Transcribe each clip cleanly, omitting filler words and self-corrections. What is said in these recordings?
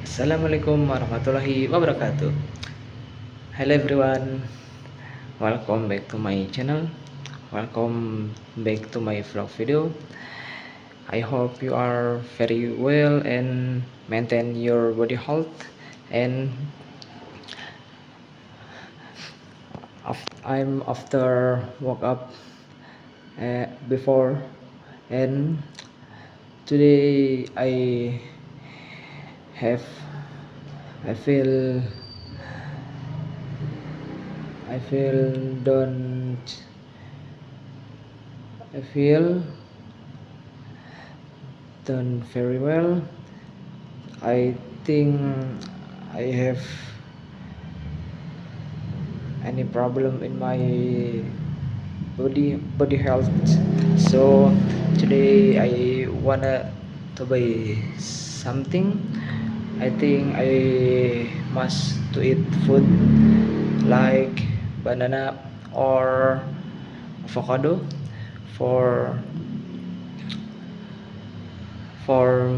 Assalamualaikum warahmatullahi wabarakatuh. Hello everyone, welcome back to my channel. Welcome back to my vlog video. I hope you are very well and maintain your body health. And I'm after woke up before, and today have I feel I feel don't I feel done very well. I think I have any problem in my body health. So today I wanna to buy something. I think I must to eat food like banana or avocado for for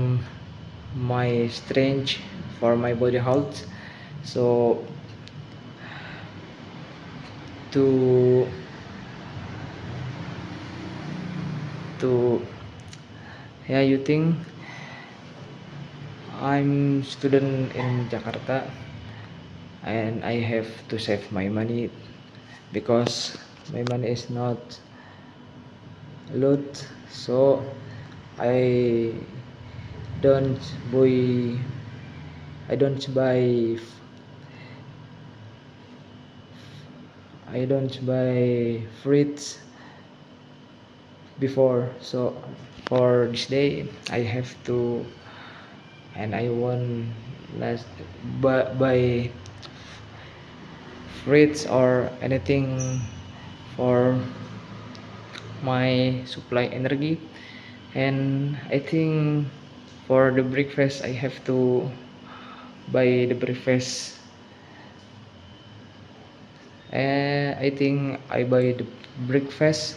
my strength, for my body health. So to to yeah, you think I'm student in Jakarta and I have to save my money because my money is not a lot. So I don't buy I don't buy I don't buy fruits before. So for this day I have to, and I want last buy fruits or anything for my supply energy. And I think for the breakfast I have to buy the breakfast, and I think I buy the breakfast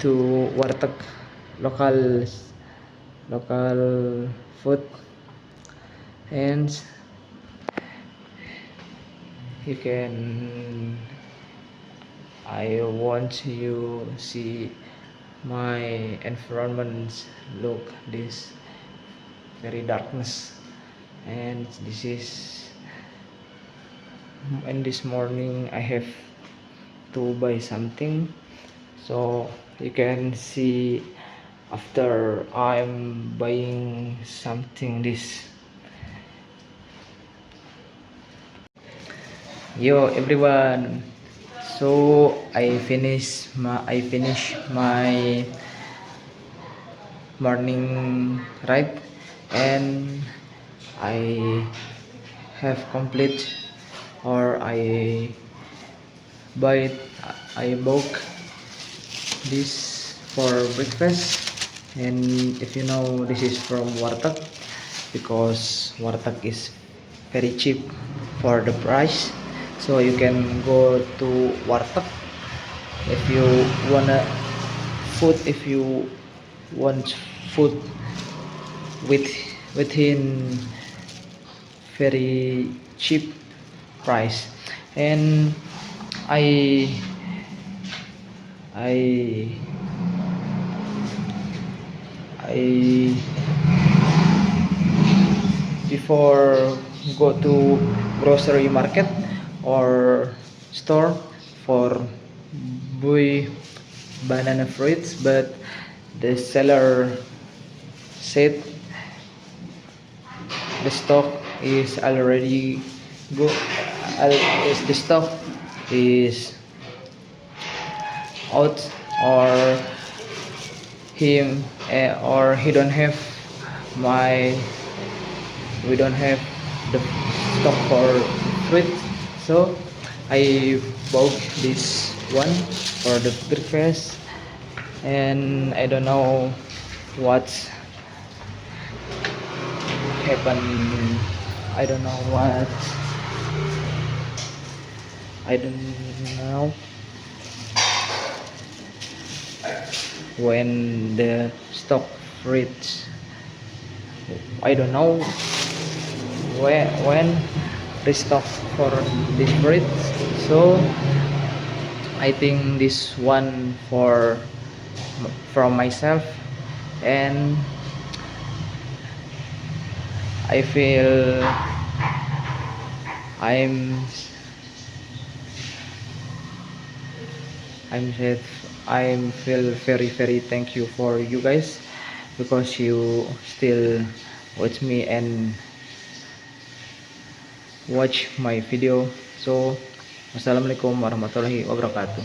to warteg, local food. And you can I want you see my environment look this very darkness, and this is in this morning I have to buy something. So you can see after I'm buying something this. Yo everyone, so I finish my morning ride, and I have complete, or buy I bought this for breakfast. And if you know, this is from warteg because warteg is very cheap for the price. So you can go to warteg if you wanna if you want food with within very cheap price. And I I I before go to grocery market or store for buy banana fruits, but the seller said the stock is already go is the stock is out, or him or he don't have my we don't have the stock for fruit. So I bought this one for the breakfast, and I don't know what happened. I don't know what I don't know when the stock fruits I don't know when restock for this breed. So I think this one for from myself, and I feel I'm I'm said I'm feel very thank you for you guys because you still watch me and watch my video. So wassalamualaikum warahmatullahi wabarakatuh.